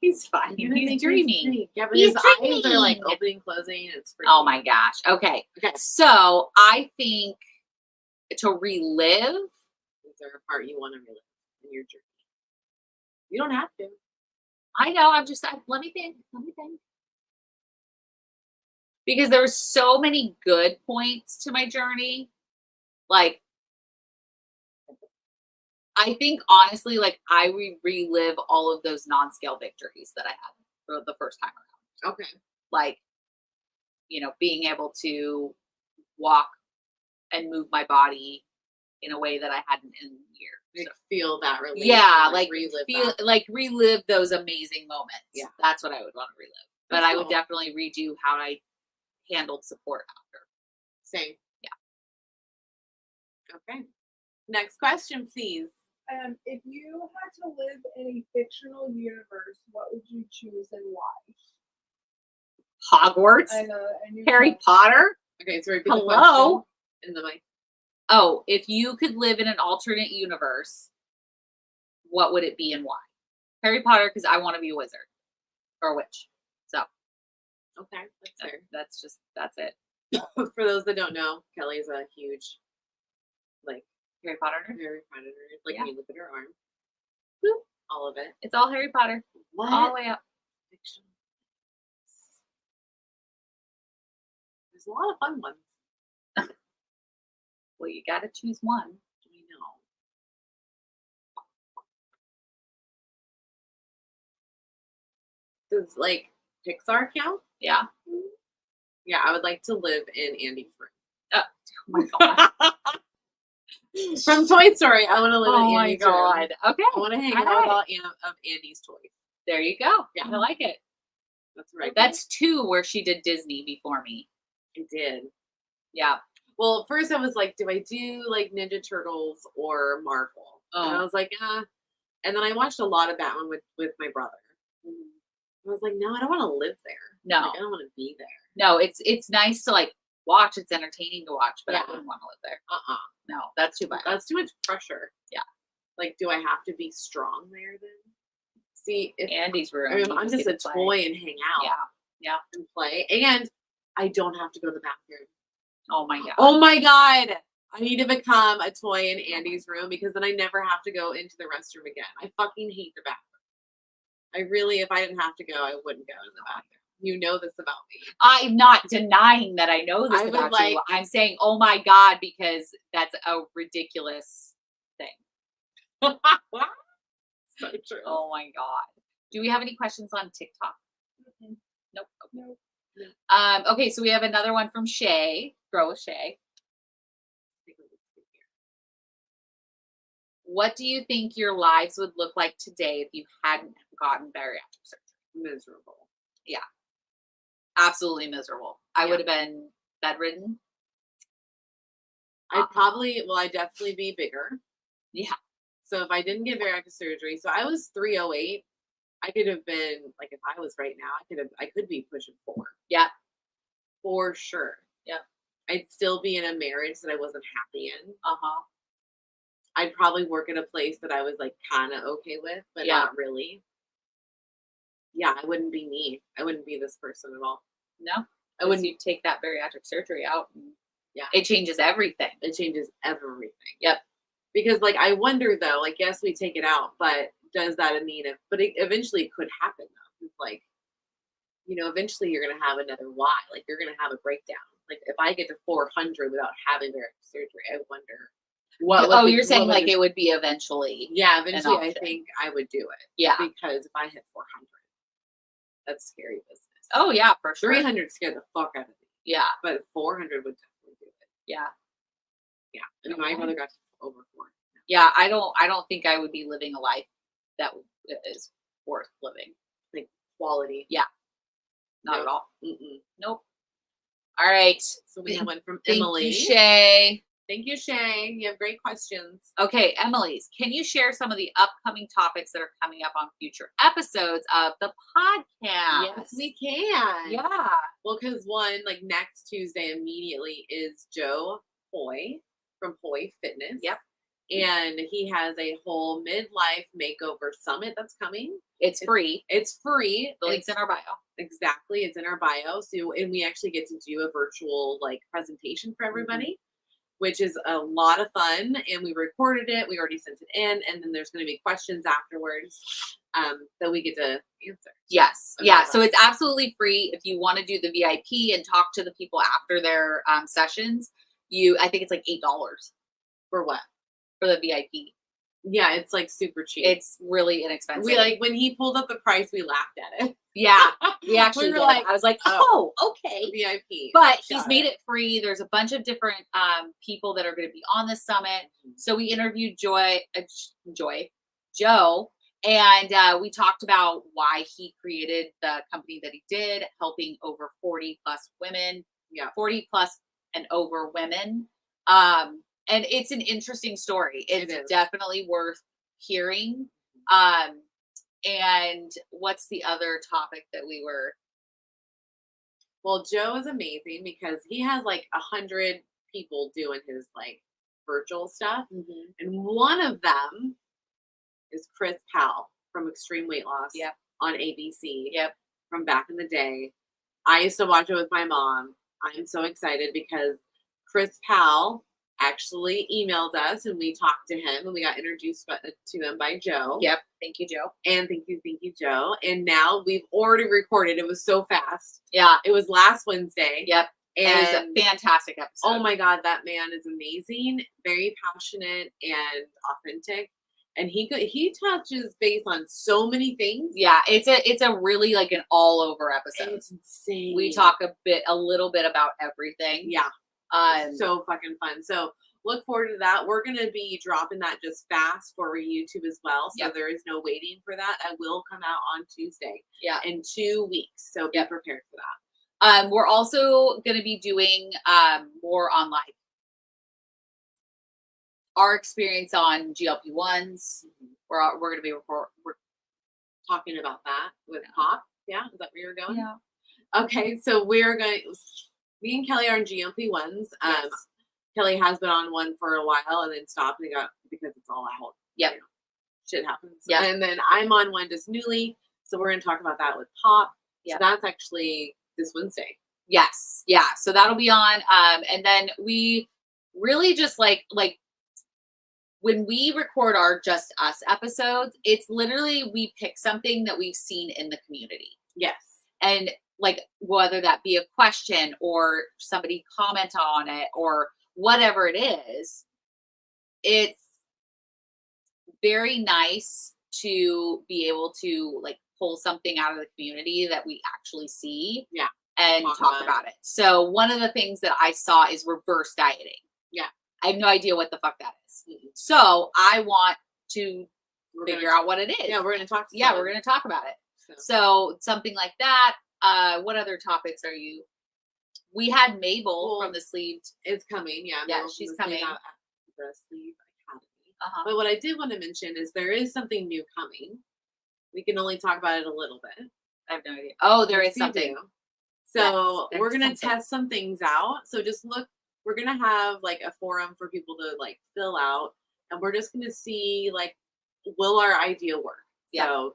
He's fine. You're gonna He's make me dreaming. sick. Yeah, but He's his eyes are like dreaming. opening, closing. It's freaking. Oh my gosh. Okay. Okay. So I think to relive, Is there a part you want to relive in your journey? You don't have to. I know, let me think. Because there were so many good points to my journey. Like, I think honestly, like I relive all of those non-scale victories that I had for the first time around. Okay. Like, being able to walk and move my body in a way that I hadn't in years. Like feel that relief. Yeah, and, like relive those amazing moments. Yeah. That's what I would want to relive. But That's I would cool. definitely redo how I handled support after. Same. Yeah. Okay. Next question, please. If you had to live in a fictional universe, what would you choose and why? Hogwarts, I know. I knew Harry that. Potter. Okay, so repeat the Hello. question in the mic. Oh, if you could live in an alternate universe, what would it be and why? Harry Potter, because I want to be a wizard or a witch. So Okay, that's fair. that's it. For those that don't know, Kelly's a huge, like, Harry Potter. Harry Potter nerd. Like, Yeah. when you look at her arm. Woo. All of it. It's all Harry Potter. What? All the way up. Fiction. There's a lot of fun ones. Well, you got to choose one. I know. Does, like, Pixar count? Yeah. Yeah, I would like to live in Andy's room. Oh my god. From Toy Story, I want to live Oh in my Andy's room. god. Okay. I want to hang All out right. with all of Andy's toys. There you go. Yeah. I like it. That's right. That's 2 where she did Disney before me. I did. Yeah. Well, first I was like, do I do like Ninja Turtles or Marvel? And I was like, And then I watched a lot of Batman with my brother. I was like, no, I don't want to live there. No. Like, I don't want to be there. No, it's nice to like watch. It's entertaining to watch, but Yeah. I wouldn't want to live there. No, No, that's too bad. that's too much pressure. Yeah. Like, do I have to be strong there then? See, if Andy's room. I mean, you I'm just get a to play. toy and hang out. Yeah. And play. And I don't have to go to the bathroom. Oh my god. Oh my god. I need to become a toy in Andy's room because then I never have to go into the restroom again. I fucking hate the bathroom. I really, if I didn't have to go, I wouldn't go to the bathroom. You know this about me. I'm not denying that I know this I would about like- you. I'm saying, oh my god, because that's a ridiculous thing. So true. Oh my god. Do we have any questions on TikTok? Mm-mm. Nope. Okay. No. Okay, so we have another one from Shay. Grow with Shay. What do you think your lives would look like today if you hadn't gotten bariatric surgery? Miserable. Absolutely miserable. I Yeah. would have been bedridden. I'd definitely be bigger. Yeah. So if I didn't get bariatric surgery, so I was 308, I could have been like, if I was right now, I could be pushing 4. Yeah. For sure. Yep. I'd still be in a marriage that I wasn't happy in. Uh-huh. I'd probably work at a place that I was like kind of okay with, but Yeah. not really. Yeah, I wouldn't be me. I wouldn't be this person at all. No. I wouldn't. You take that bariatric surgery out. And Yeah. It changes everything. It changes everything. Yep. Because like I wonder though, like yes, we take it out, but does that mean eventually it could happen though. It's like, eventually you're gonna have another Y. Like you're gonna have a breakdown. Like if I get to 400 without having bariatric surgery, I wonder You're saying like it would be eventually. Yeah, eventually I option. think I would do it. Yeah. Because if I hit 400, that's scary business. Oh yeah, for sure. 300 scared the fuck out of me. Yeah. But 400 would definitely do it. Yeah. Yeah. And my brother got over 4. Yeah. I don't think I would be living a life that is worth living. Like quality. Yeah. Not Nope. at all. Mm-mm. Nope. All right. So we have one from Thank Emily. you, Shay. Thank you, Shay. You have great questions. Okay, Emily's. Can you share some of the upcoming topics that are coming up on future episodes of the podcast? Yes, we can. Yeah. Well, because like next Tuesday immediately is Joe Hoy from Hoy Fitness. Yep. And he has a whole midlife makeover summit that's coming. It's free. It's free. The link's in our bio. Exactly. It's in our bio. So, and we actually get to do a virtual like presentation for everybody, which is a lot of fun. And we recorded it. We already sent it in. And then there's going to be questions afterwards that we get to answer. Yes. Yeah. Okay. So it's absolutely free. If you want to do the VIP and talk to the people after their sessions, I think it's like $8 For what? for the VIP. Yeah, it's like super cheap. It's really inexpensive. We like when he pulled up the price, we laughed at it. Yeah. We actually We were did. like, I was like, oh, oh, okay. VIP. But he's Got made it free. There's a bunch of different people that are going to be on the summit. So we interviewed Joe, and we talked about why he created the company that he did, helping over 40 plus women. Yeah. 40 plus and over women. And it's an interesting story. It's It is. definitely worth hearing. And what's the other topic that we were? Well, Joe is amazing because he has like 100 people doing his like virtual stuff. And one of them is Chris Powell from Extreme Weight Loss Yep. on ABC. Yep. From back in the day. I used to watch it with my mom. I'm so excited because Chris Powell actually emailed us and we talked to him and we got introduced to him by Joe. Yep. Thank you, Joe. And thank you, Joe. And now we've already recorded. It was so fast. Yeah. It was last Wednesday. Yep. And it was a fantastic episode. Oh my God, that man is amazing. Very passionate and authentic. And he touches base on so many things. Yeah, it's a really like an all over episode. It's insane. We talk a little bit about everything. Yeah. So fucking fun. So look forward to that. We're gonna be dropping that just fast for YouTube as well. So there is no waiting for that. That will come out on Tuesday. Yeah. In 2 weeks. So be prepared for that. We're also gonna be doing more on like our experience on GLP-1s. We're gonna be we're talking about that with Pop. Yeah, is that where you're going? Yeah. Okay, so me and Kellie are on GLP-1s. Yes. Kellie has been on one for a while and then stopped because it's all out. Yep. You know, shit happens. Yeah. And then I'm on one just newly. So we're gonna talk about that with Pop. Yeah. So that's actually this Wednesday. Yes. Yeah. So that'll be on. And then we really just like when we record our Just Us episodes, it's literally we pick something that we've seen in the community. Yes. And like whether that be a question or somebody comment on it or whatever it is, it's very nice to be able to like pull something out of the community that we actually see. Yeah. And talk about it. So one of the things that I saw is reverse dieting. Yeah. I have no idea what the fuck that is. Mm-hmm. So I want to figure out what it is. Yeah, we're going to talk. We're going to talk about it. So something like that. What other topics are you? We had Mabel from the Sleeved. It's coming. Yeah. Yeah, she's coming. At the Sleeve Academy. But what I did want to mention is there is something new coming. We can only talk about it a little bit. I have no idea. Oh, there is something. So we're going to test some things out. So just look, we're going to have like a forum for people to like fill out and we're just going to see like, will our idea work? Yeah. So,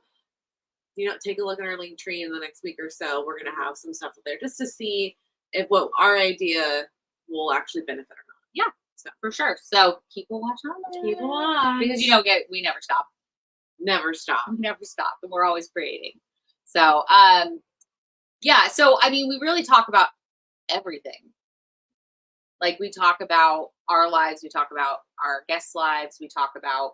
take a look at our link tree in the next week or so. We're going to have some stuff there just to see if what our idea will actually benefit or not. Yeah. So for sure. So keep a watch on it. Keep a watch. Because we never stop. Never stop. We never stop. And we're always creating. So, yeah, so I mean, we really talk about everything. Like we talk about our lives, we talk about our guests' lives, we talk about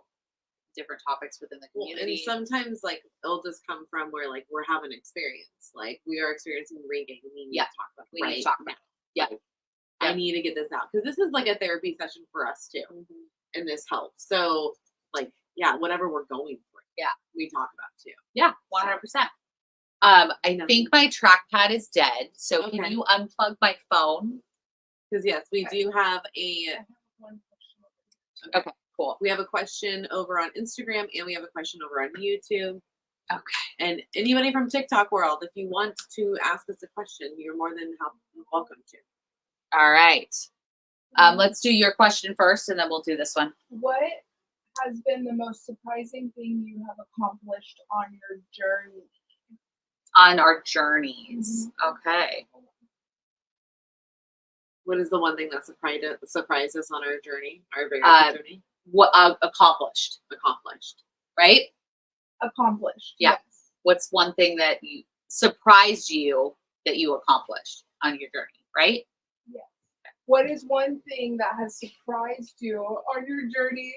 different topics within the community. And sometimes like it'll just come from where like we're having experience. Like we are experiencing reading. We need to talk about it. We need to talk about it. Yeah. I need to get this out. Because this is like a therapy session for us too. Mm-hmm. And this helps. So like, whatever we're going through. Yeah. We talk about too. Yeah, 100%. I think my trackpad is dead. So can you unplug my phone? Because yes, we do have Okay, cool. We have a question over on Instagram and we have a question over on YouTube. Okay. And anybody from TikTok world, if you want to ask us a question, you're more than welcome to. All right. Let's do your question first and then we'll do this one. What has been the most surprising thing you have accomplished on your journey? On our journeys. Mm-hmm. Okay. What is the one thing that surprised us on our journey, our very journey? What accomplished, right? Accomplished. Yeah. Yes. What's one thing that you surprised you that you accomplished on your journey, right? Yes. What is one thing that has surprised you on your journey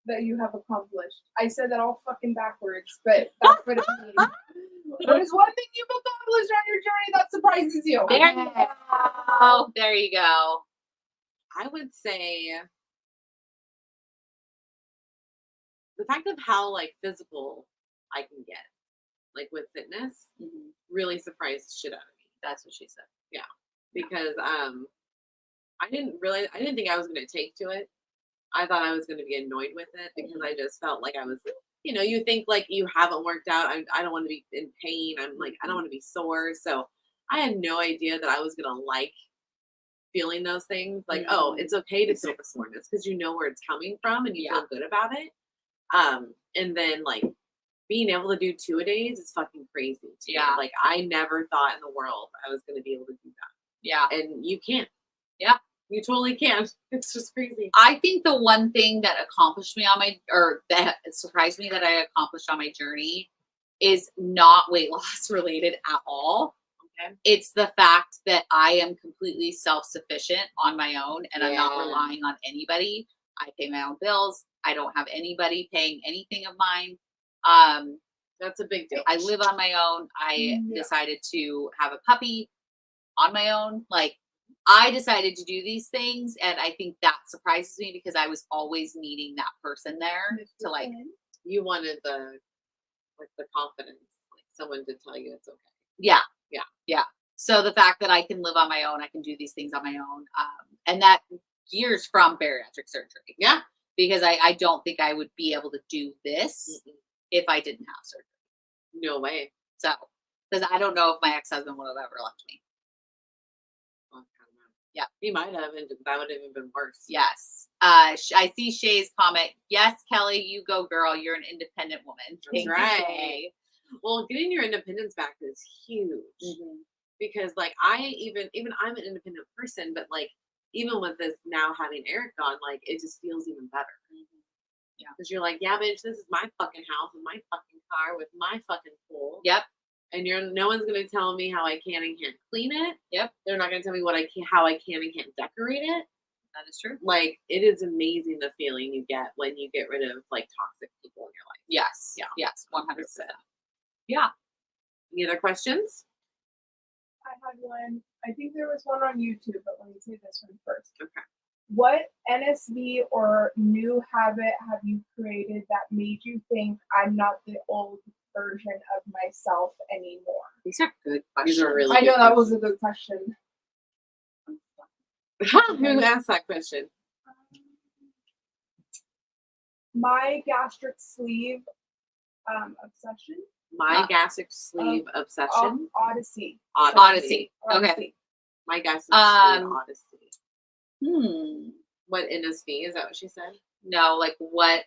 that you have accomplished? I said that all fucking backwards, but that's what it means. What is one thing you've accomplished on your journey that surprises you? There you go. There you go. I would say the fact of how like physical I can get, like with fitness, really surprised the shit out of me. That's what she said. Yeah, because I didn't think I was going to take to it. I thought I was going to be annoyed with it because I just felt like I was. You think like you haven't worked out. I don't want to be in pain. I'm like, I don't want to be sore. So I had no idea that I was going to like feeling those things. Like, it's okay to feel the soreness because you know where it's coming from and you feel good about it. And then like being able to do 2-a-days is fucking crazy. Yeah. Like I never thought in the world I was going to be able to do that. Yeah. And you can't. Yeah. You totally can. It's just crazy. I think the one thing that accomplished me that surprised me that I accomplished on my journey is not weight loss related at all. Okay. It's the fact that I am completely self-sufficient on my own and I'm not relying on anybody. I pay my own bills. I don't have anybody paying anything of mine. That's a big deal. I live on my own. I decided to have a puppy on my own. Like, I decided to do these things, and I think that surprises me because I was always needing that person there to like. You wanted the confidence, like someone to tell you it's okay. Yeah. So the fact that I can live on my own, I can do these things on my own, and that gears from bariatric surgery. Yeah, because I don't think I would be able to do this if I didn't have surgery. No way. So, because I don't know if my ex-husband would have ever left me. Yeah, he might have, and that would have even been worse. Yes. I see Shay's comment. Yes, Kelly, you go, girl. You're an independent woman. That's right. Well, getting your independence back is huge because, like, I'm an independent person, but like, even with this now having Eric gone, like, it just feels even better. Yeah, because you're like, yeah, bitch, this is my fucking house and my fucking car with my fucking pool. Yep. And no one's gonna tell me how I can and can't clean it. Yep. They're not gonna tell me how I can and can't decorate it. That is true. Like, it is amazing the feeling you get when you get rid of like toxic people in your life. Yes. Yeah. Yes. 100%. Yeah. Any other questions? I had one. I think there was one on YouTube, but let me say this one first. Okay. What NSV or new habit have you created that made you think I'm not the old version of myself anymore? These are good questions. These are really I know good that was a good question. Who asked that question? My gastric sleeve obsession. My gastric sleeve obsession. Odyssey. Odyssey. Okay. My gastric sleeve odyssey. What NSV? Is that what she said? No, like what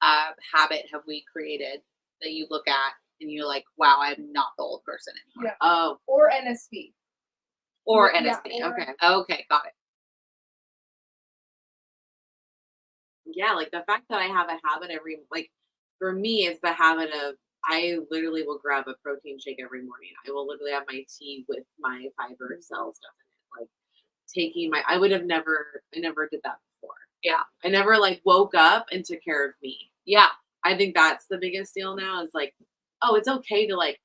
habit have we created that you look at and you're like, wow, I'm not the old person anymore. Yeah. Oh. Or NSV. Or NSV. Yeah, okay. Okay, got it. Yeah, like the fact that I have a habit for me, it's the habit of, I literally will grab a protein shake every morning. I will literally have my tea with my fiber cell stuff in it. Like I never did that before. Yeah. I never like woke up and took care of me. Yeah. I think that's the biggest deal now is like, oh, it's okay to like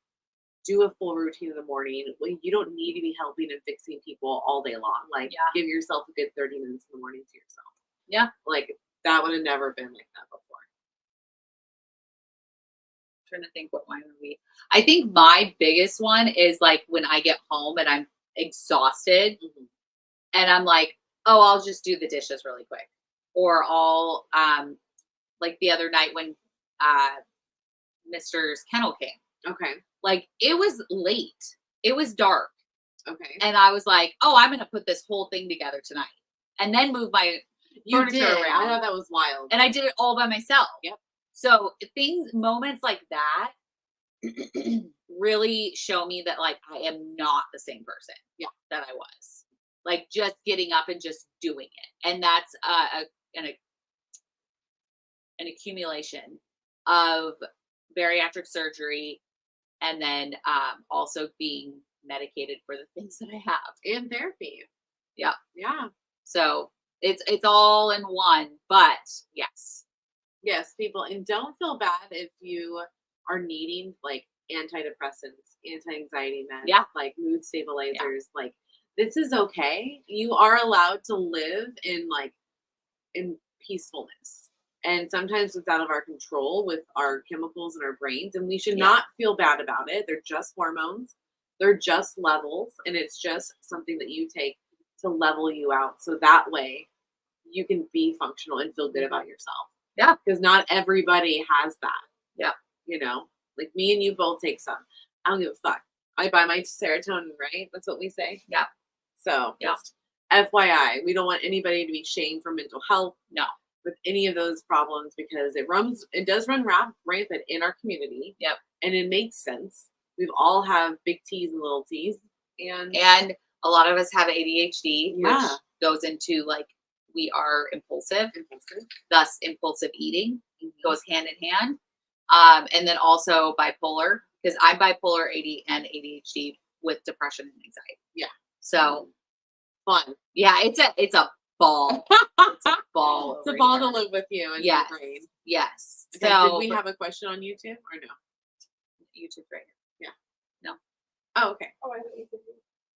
do a full routine in the morning. Like, you don't need to be helping and fixing people all day long. Like, give yourself a good 30 minutes in the morning to yourself. Yeah. Like, that would have never been like that before. I'm trying to think what mine would be. I think my biggest one is like when I get home and I'm exhausted and I'm like, oh, I'll just do the dishes really quick. Or I'll, like the other night when Mr.'s kennel came. Okay. Like, it was late. It was dark. Okay. And I was like, oh, I'm going to put this whole thing together tonight. And then move my furniture around. I thought that was wild. And I did it all by myself. Yep. So moments like that really show me that like I am not the same person that I was. Like, just getting up and just doing it. And that's an accumulation of bariatric surgery and then also being medicated for the things that I have. And therapy. Yeah. Yeah. So it's all in one, but yes. Yes, people, and don't feel bad if you are needing like antidepressants, anti-anxiety meds, like mood stabilizers. Like, this is okay. You are allowed to live in peacefulness. And sometimes it's out of our control with our chemicals in our brains, and we should not feel bad about it. They're just hormones. They're just levels, and it's just something that you take to level you out. So that way you can be functional and feel good about yourself. Yeah. Because not everybody has that. Yeah. You know, like me and you both take some. I don't give a fuck. I buy my serotonin, right? That's what we say. Yeah. So just FYI, we don't want anybody to be shamed for mental health. No. With any of those problems, because it does run rampant in our community. Yep. And it makes sense. We've all have big T's and little T's. And A lot of us have ADHD, Yeah. which goes into like we are impulsive, thus impulsive eating goes hand in hand. And then also bipolar, because I'm bipolar and ADHD with depression and anxiety. Yeah. So fun. Yeah, it's a ball. It's a ball. It's a ball to live with you and your brain. Yes. Okay, So did we have a question on YouTube or no? YouTube right here. Yeah. No. Oh, okay. Oh,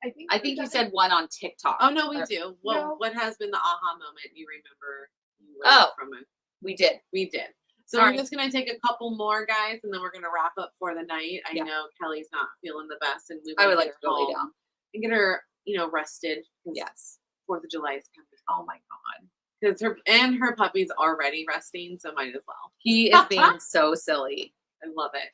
I think you said one on TikTok. Oh no, we do. Well, No. what has been the aha moment you remember you learned from it? We did. We did. So Sorry. we're just gonna take a couple more, guys, and then we're gonna wrap up for the night. I Yeah. know Kellie's not feeling the best, and we I wanna would get like her to lay home down. and get her, rested. 'Cause Yes. 4th of July is coming. Oh my God. Because her puppy's already resting, so might as well. He is being so silly. I love it.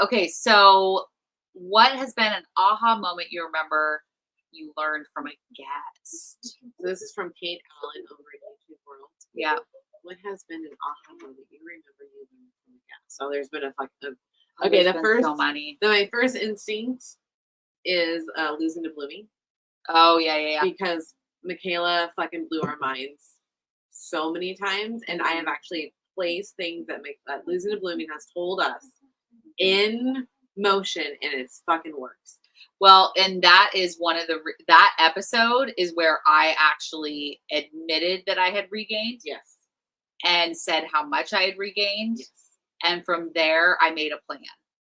Okay, so what has been an aha moment you remember you learned from a guest? So this is from Kate Allen over at YouTube World. Yeah. What has been an aha moment you remember you learned from a guest? So there's been a fucking There's the been first so many. my first instinct is losing to Blooming. Oh yeah. Because Michaela fucking blew our minds so many times, and I have actually placed things that losing to Blooming has told us in motion, and it's fucking works. Well, and that is one of that episode is where I actually admitted that I had regained. Yes. And said how much I had regained. Yes. And from there, I made a plan.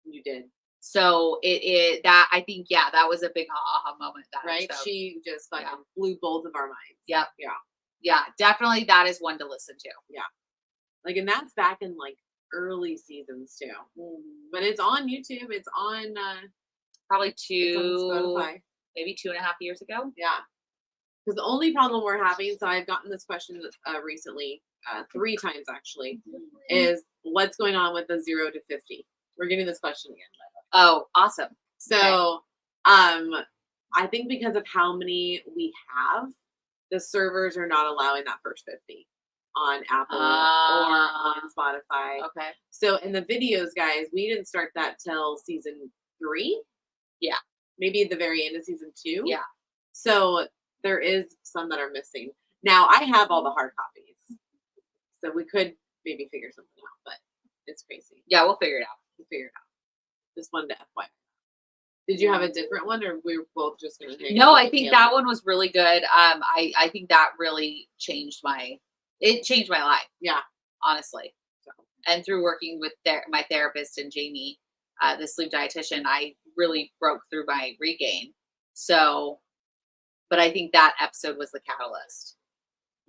You did. So I think, that was a big aha moment. That right? episode. She just fucking blew both of our minds. Yep. Yeah. Yeah, definitely that is one to listen to. Yeah. Like, and that's back in like early seasons too. But it's on YouTube. It's on probably it's on Spotify. Maybe 2.5 years ago. Yeah. Because the only problem we're having, so I've gotten this question recently, 3 times actually, is what's going on with the 0 to 50? We're getting this question again. Oh, awesome. So, I think because of how many we have, the servers are not allowing that first 50 on Apple or on Spotify. Okay. So in the videos, guys, we didn't start that till season 3. Yeah. Maybe at the very end of season 2. Yeah. So there is some that are missing. Now I have all the hard copies. So we could maybe figure something out, but it's crazy. Yeah, we'll figure it out. Just wanted to FYI. Did you have a different one, or we were both just going to hang No, out I with think Kellie? that one was really good. I think that really changed my life. Yeah. Honestly. So, and through working with my therapist and Jamie, the sleep dietitian, I really broke through my regain. So, but I think that episode was the catalyst.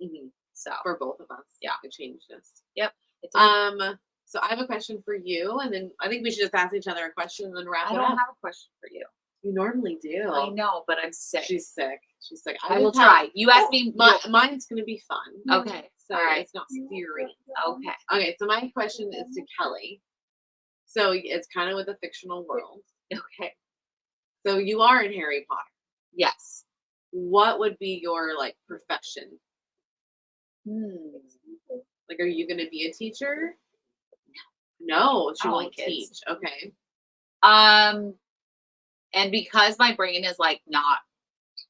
Mm-hmm. So for both of us. Yeah. It changed us. Yep. It did. So I have a question for you, and then I think we should just ask each other a question and then wrap I it don't up. have a question for you. You normally do. I know, but I'm sick. She's sick. I will try. You asked me. Mine's going to be fun. Okay. So all right. it's not serious. Okay. Okay. So my question is to Kellie. So it's kind of with a fictional world. Okay. So you are in Harry Potter. Yes. What would be your profession? Like, are you going to be a teacher? No, she won't teach. Okay. And because my brain is not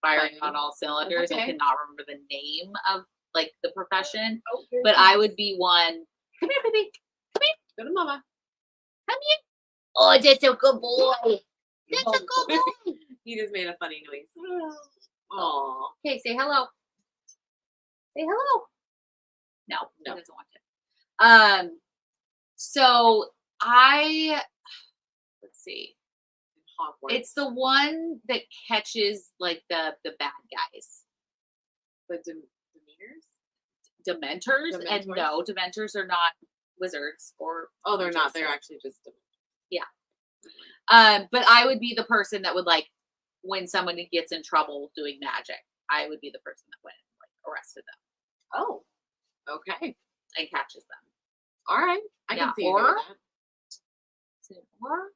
firing on all cylinders, I cannot remember the name of the profession. Okay. But I would be one. Come here, baby. Come here. Go to mama. Come here. Oh, that's a good boy. That's a good boy. He just made a funny noise. Oh. Okay, say hello. Say hello. No, he doesn't want to. So let's see. Hogwarts. It's the one that catches the bad guys. The Dementors? And no, Dementors are not wizards or. Oh, they're not. They're actually just. Yeah. But I would be the person that would when someone gets in trouble doing magic, I would be the person that went and arrested them. Oh. Okay. And catches them. All right. I can see you doing that. Or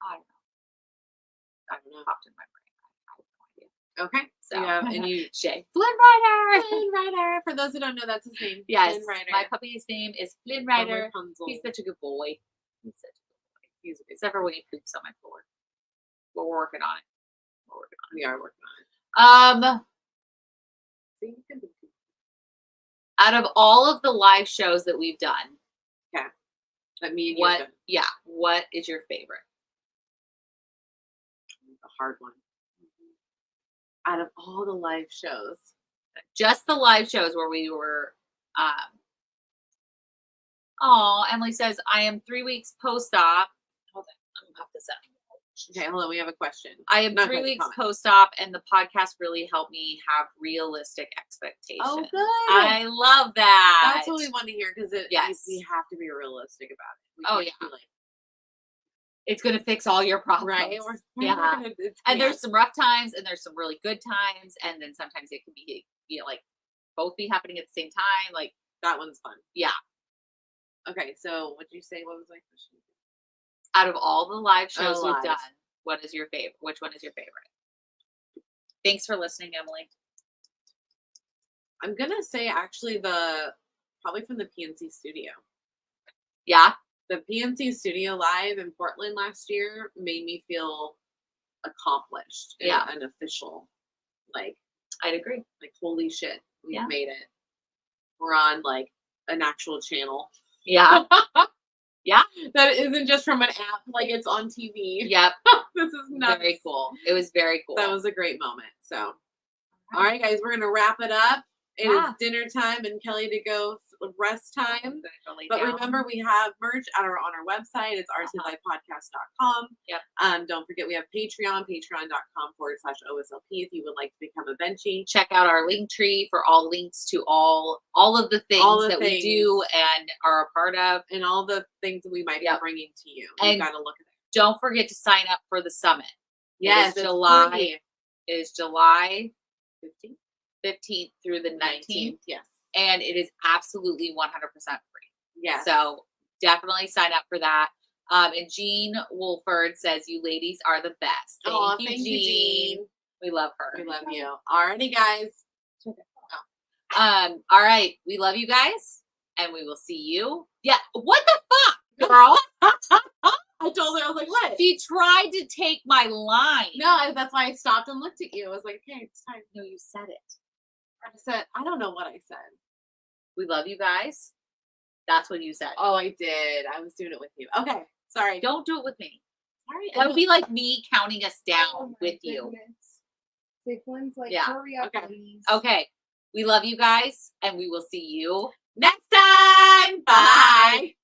I don't know. Popped in my brain. I have no idea. Okay. So and you Shay. Flynn Rider. Flynn Rider. For those who don't know, that's his name. Yes. Flynn Rider. My puppy's name is Flynn Rider. Rapunzel. He's such a good boy. Except for when he poops on my floor. But we're working on it. We are working Out of all of the live shows that we've done, that me and you what? done. Yeah, what is your favorite? A hard one. Out of all the live shows, just the live shows where we were. Oh, Emily says I am 3 weeks post-op. Hold on, I'm gonna pop this up. Okay, hold on. We have a question. I am 3 weeks post-op, and the podcast really helped me have realistic expectations. Oh, good. I love that. That's what we want to hear because we have to be realistic about it. It's gonna fix all your problems, right? And there's some rough times, and there's some really good times, and then sometimes it can be, like both be happening at the same time. Like that one's fun. Yeah. Okay, so what'd you say? What was my question? Out of all the live shows we've done, what is your favorite? Which one is your favorite? Thanks for listening, Emily. I'm gonna say actually probably from the PNC studio. Yeah. The PNC studio live in Portland last year made me feel accomplished. And official. Like I'd agree. Like holy shit, we've made it. We're on like an actual channel. Yeah. Yeah. That isn't just from an app, like it's on TV. Yep. This is nuts. Very cool. It was very cool. That was a great moment. So, all right, guys, we're going to wrap it up. It is dinner time and Kelly to go rest time. But remember, we have merch on our website. It's rtlifepodcast.com. Yep. Don't forget, we have patreon.com/OSLP if you would like to become a Benchy. Check out our link tree for all links to all of the things that we do and are a part of. And all the things that we might be bringing to you. You've got to look at it. Don't forget to sign up for the summit. Yes, it is July 15th through the 19th. Yes. And it is absolutely 100% free. Yes. So definitely sign up for that. And Jean Wolford says, you ladies are the best. Thank you, Jean. We love her. We love you. Alrighty, guys. All right. We love you guys. And we will see you. Yeah. What the fuck, girl? I told her, I was like, what? She tried to take my line. No, that's why I stopped and looked at you. I was like, okay, it's time. No, you said it. I said, I don't know what I said. We love you guys. That's what you said. Oh, I Did. I was doing it with you. Okay. Sorry. Don't do it with me. Sorry. That would be like me counting us down with you. Big ones, like, hurry up, please. Okay. We love you guys, and we will see you next time. Bye.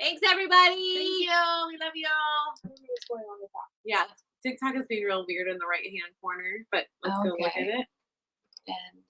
Thanks, everybody. Thank you. We love y'all. Yeah. TikTok is being real weird in the right-hand corner, but let's go look at it. And